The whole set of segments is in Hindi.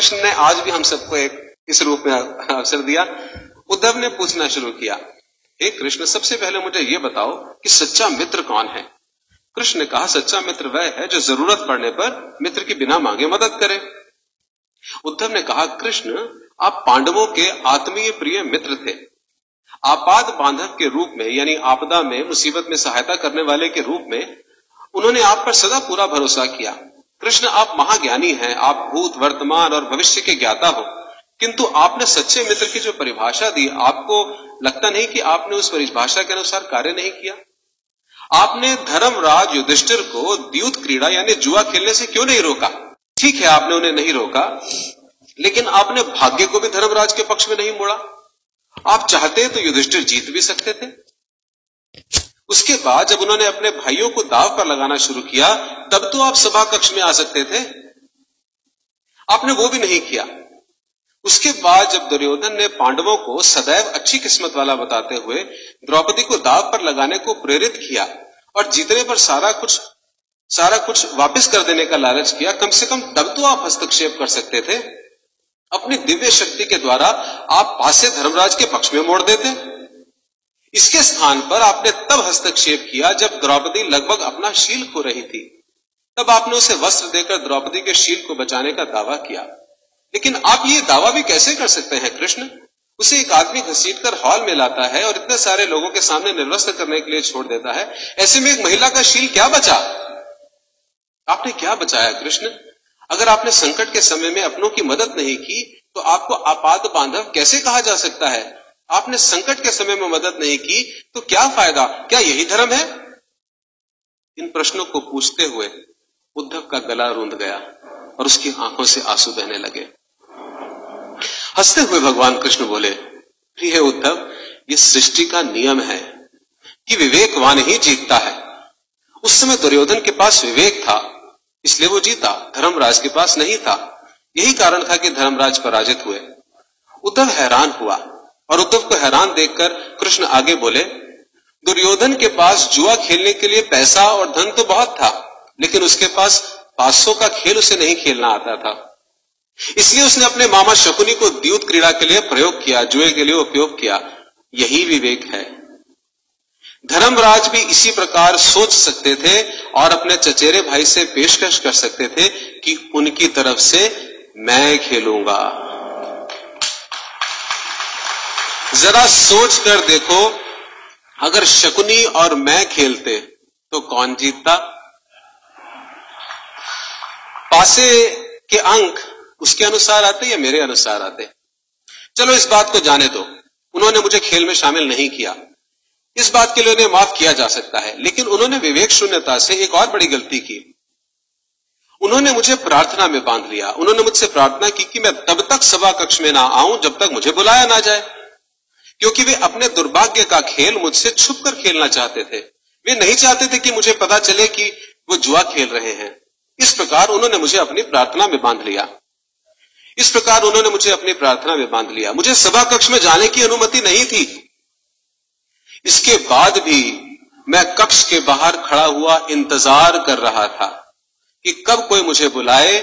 कृष्ण ने आज भी हम सबको एक इस रूप में अवसर दिया। उद्धव ने पूछना शुरू किया, हे कृष्ण, सबसे पहले मुझे यह बताओ कि सच्चा मित्र कौन है? कृष्ण ने कहा, सच्चा मित्र वह है जो जरूरत पड़ने पर मित्र की बिना मांगे मदद करे। उद्धव ने कहा, कृष्ण, आप पांडवों के आत्मीय प्रिय मित्र थे। आपाद बांधव के रूप में, यानी आपदा में, मुसीबत में सहायता करने वाले के रूप में उन्होंने आप पर सदा पूरा भरोसा किया। कृष्ण, आप महाज्ञानी हैं, आप भूत, वर्तमान और भविष्य के ज्ञाता हो, किंतु आपने सच्चे मित्र की जो परिभाषा दी, आपको लगता नहीं कि आपने उस परिभाषा के अनुसार कार्य नहीं किया? आपने धर्मराज युधिष्ठिर को द्यूत क्रीड़ा यानी जुआ खेलने से क्यों नहीं रोका? ठीक है, आपने उन्हें नहीं रोका, लेकिन आपने भाग्य को भी धर्मराज के पक्ष में नहीं मोड़ा। आप चाहते तो युधिष्ठिर जीत भी सकते थे। उसके बाद जब उन्होंने अपने भाइयों को दांव पर लगाना शुरू किया, तब तो आप सभा कक्ष में आ सकते थे। आपने वो भी नहीं किया। उसके बाद जब दुर्योधन ने पांडवों को सदैव अच्छी किस्मत वाला बताते हुए द्रौपदी को दांव पर लगाने को प्रेरित किया और जीतने पर सारा कुछ वापस कर देने का लालच किया, कम से कम तब तो आप हस्तक्षेप कर सकते थे। अपनी दिव्य शक्ति के द्वारा आप पासे धर्मराज के पक्ष में मोड़ देते। इसके स्थान पर आपने तब हस्तक्षेप किया जब द्रौपदी लगभग अपना शील खो रही थी। तब आपने उसे वस्त्र देकर द्रौपदी के शील को बचाने का दावा किया। लेकिन आप ये दावा भी कैसे कर सकते हैं कृष्ण? उसे एक आदमी घसीटकर हॉल में लाता है और इतने सारे लोगों के सामने निर्वस्त्र करने के लिए छोड़ देता है। ऐसे में एक महिला का शील क्या बचा? आपने क्या बचाया कृष्ण? अगर आपने संकट के समय में अपनों की मदद नहीं की तो आपको आपात बांधव कैसे कहा जा सकता है? आपने संकट के समय में मदद नहीं की तो क्या फायदा? क्या यही धर्म है? इन प्रश्नों को पूछते हुए उद्धव का गला रूंध गया और उसकी आंखों से आंसू बहने लगे। हंसते हुए भगवान कृष्ण बोले, प्रिय उद्धव, ये सृष्टि का नियम है कि विवेकवान ही जीतता है। उस समय दुर्योधन के पास विवेक था, इसलिए वो जीता, धर्मराज के पास नहीं था। यही कारण था कि धर्मराज पराजित हुए। उद्धव हैरान हुआ और उद्धव को हैरान देखकर कृष्ण आगे बोले, दुर्योधन के पास जुआ खेलने के लिए पैसा और धन तो बहुत था, लेकिन उसके पास 500 का खेल उसे नहीं खेलना आता था। इसलिए उसने अपने मामा शकुनी को द्यूत क्रीड़ा के लिए प्रयोग किया, जुए के लिए उपयोग किया। यही विवेक है। धर्मराज भी इसी प्रकार सोच सकते थे और अपने चचेरे भाई से पेशकश कर सकते थे कि उनकी तरफ से मैं खेलूंगा। जरा सोच कर देखो, अगर शकुनी और मैं खेलते तो कौन जीतता? पासे के अंक उसके अनुसार आते या मेरे अनुसार आते? चलो इस बात को जाने दो, उन्होंने मुझे खेल में शामिल नहीं किया, इस बात के लिए उन्हें माफ किया जा सकता है। लेकिन उन्होंने विवेक शून्यता से एक और बड़ी गलती की। उन्होंने मुझे प्रार्थना में बांध लिया। उन्होंने मुझसे प्रार्थना की कि मैं तब तक सभा कक्ष में ना आऊं जब तक मुझे बुलाया ना जाए, क्योंकि वे अपने दुर्भाग्य का खेल मुझसे छुपकर खेलना चाहते थे। वे नहीं चाहते थे कि मुझे पता चले कि वो जुआ खेल रहे हैं। इस प्रकार उन्होंने मुझे अपनी प्रार्थना में बांध लिया। मुझे सभा कक्ष में जाने की अनुमति नहीं थी। इसके बाद भी मैं कक्ष के बाहर खड़ा हुआ इंतजार कर रहा था कि कब कोई मुझे बुलाए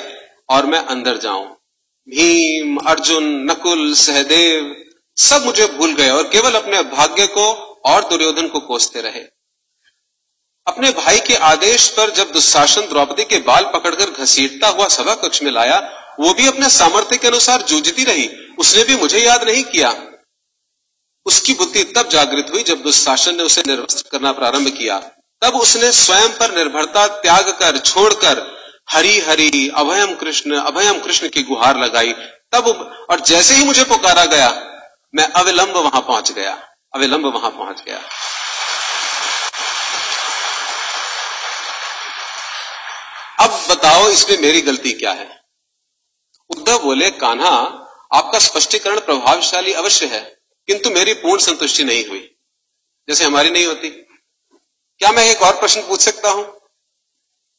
और मैं अंदर जाऊं। भीम, अर्जुन, नकुल, सहदेव सब मुझे भूल गए और केवल अपने भाग्य को और दुर्योधन को कोसते रहे। अपने भाई के आदेश पर जब दुशासन द्रौपदी के बाल पकड़कर घसीटता हुआ सभा कक्ष में लाया, वो भी अपने सामर्थ्य के अनुसार जूझती रही। उसने भी मुझे याद नहीं किया। उसकी बुद्धि तब जागृत हुई जब दुशासन ने उसे निर्वस्त्र करना प्रारंभ किया। तब उसने स्वयं पर निर्भरता त्याग कर, छोड़कर हरि हरि अभयम कृष्ण की गुहार लगाई। तब और जैसे ही मुझे पुकारा गया, मैं अविलंब वहां पहुंच गया। अब बताओ इसमें मेरी गलती क्या है? उद्धव बोले, कान्हा, आपका स्पष्टीकरण प्रभावशाली अवश्य है, किंतु मेरी पूर्ण संतुष्टि नहीं हुई, जैसे हमारी नहीं होती। क्या मैं एक और प्रश्न पूछ सकता हूं?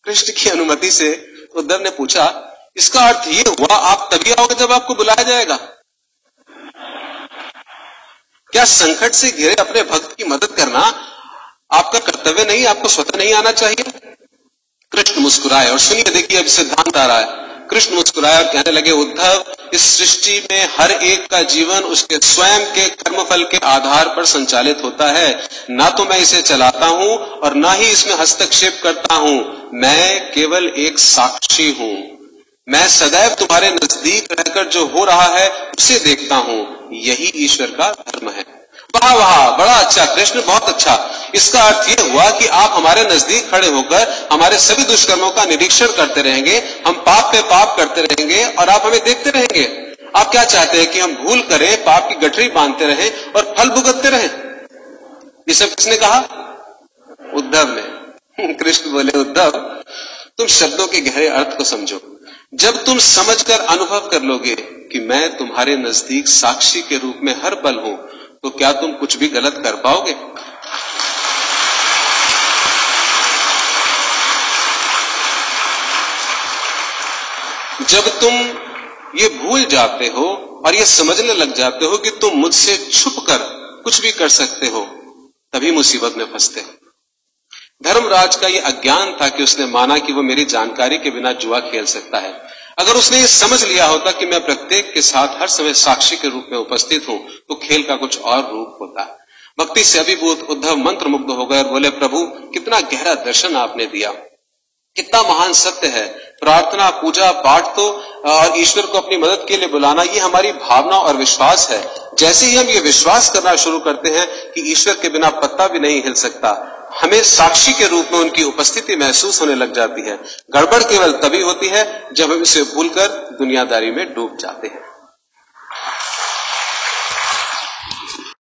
कृष्ण की अनुमति से उद्धव ने पूछा, इसका अर्थ ये हुआ आप तभी आओगे जब आपको बुलाया जाएगा? क्या संकट से घिरे अपने भक्त की मदद करना आपका कर्तव्य नहीं, आपको स्वतः नहीं आना चाहिए? कृष्ण मुस्कुराए और सुनिए, देखिए अब सिद्धांत आ रहा है। कृष्ण मुस्कुराए और कहने लगे, उद्धव, इस सृष्टि में हर एक का जीवन उसके स्वयं के कर्मफल के आधार पर संचालित होता है। ना तो मैं इसे चलाता हूं और ना ही इसमें हस्तक्षेप करता हूं। मैं केवल एक साक्षी हूं। मैं सदैव तुम्हारे नजदीक रहकर जो हो रहा है उसे देखता हूं। यही ईश्वर का धर्म है। वाह वाह, बड़ा अच्छा कृष्ण, बहुत अच्छा। इसका अर्थ यह हुआ कि आप हमारे नजदीक खड़े होकर हमारे सभी दुष्कर्मों का निरीक्षण करते रहेंगे, हम पाप पे पाप करते रहेंगे और आप हमें देखते रहेंगे। आप क्या चाहते हैं कि हम भूल करें, पाप की गठरी बांधते रहें और फल भुगतते रहें? ये सब किसने कहा? उद्धव ने। कृष्ण बोले, उद्धव, तुम शब्दों के गहरे अर्थ को समझो। जब तुम समझकर अनुभव कर लोगे कि मैं तुम्हारे नजदीक साक्षी के रूप में हर पल हूं, तो क्या तुम कुछ भी गलत कर पाओगे? जब तुम ये भूल जाते हो और ये समझने लग जाते हो कि तुम मुझसे छुपकर कुछ भी कर सकते हो, तभी मुसीबत में फंसते हो। धर्मराज का ये अज्ञान था कि उसने माना कि वो मेरी जानकारी के बिना जुआ खेल सकता है। अगर उसने ये समझ लिया होता कि मैं प्रत्येक के साथ हर समय साक्षी के रूप में उपस्थित हूं, तो खेल का कुछ और रूप होता। भक्ति से अभिभूत उद्धव मंत्रमुग्ध हो गए और बोले, प्रभु, कितना गहरा दर्शन आपने दिया, कितना महान सत्य है। प्रार्थना, पूजा, पाठ तो और ईश्वर को अपनी मदद के लिए बुलाना, ये हमारी भावना और विश्वास है। जैसे ही हम ये विश्वास करना शुरू करते हैं कि ईश्वर के बिना पत्ता भी नहीं हिल सकता, हमें साक्षी के रूप में उनकी उपस्थिति महसूस होने लग जाती है। गड़बड़ केवल तभी होती है जब हम इसे भूलकर दुनियादारी में डूब जाते हैं।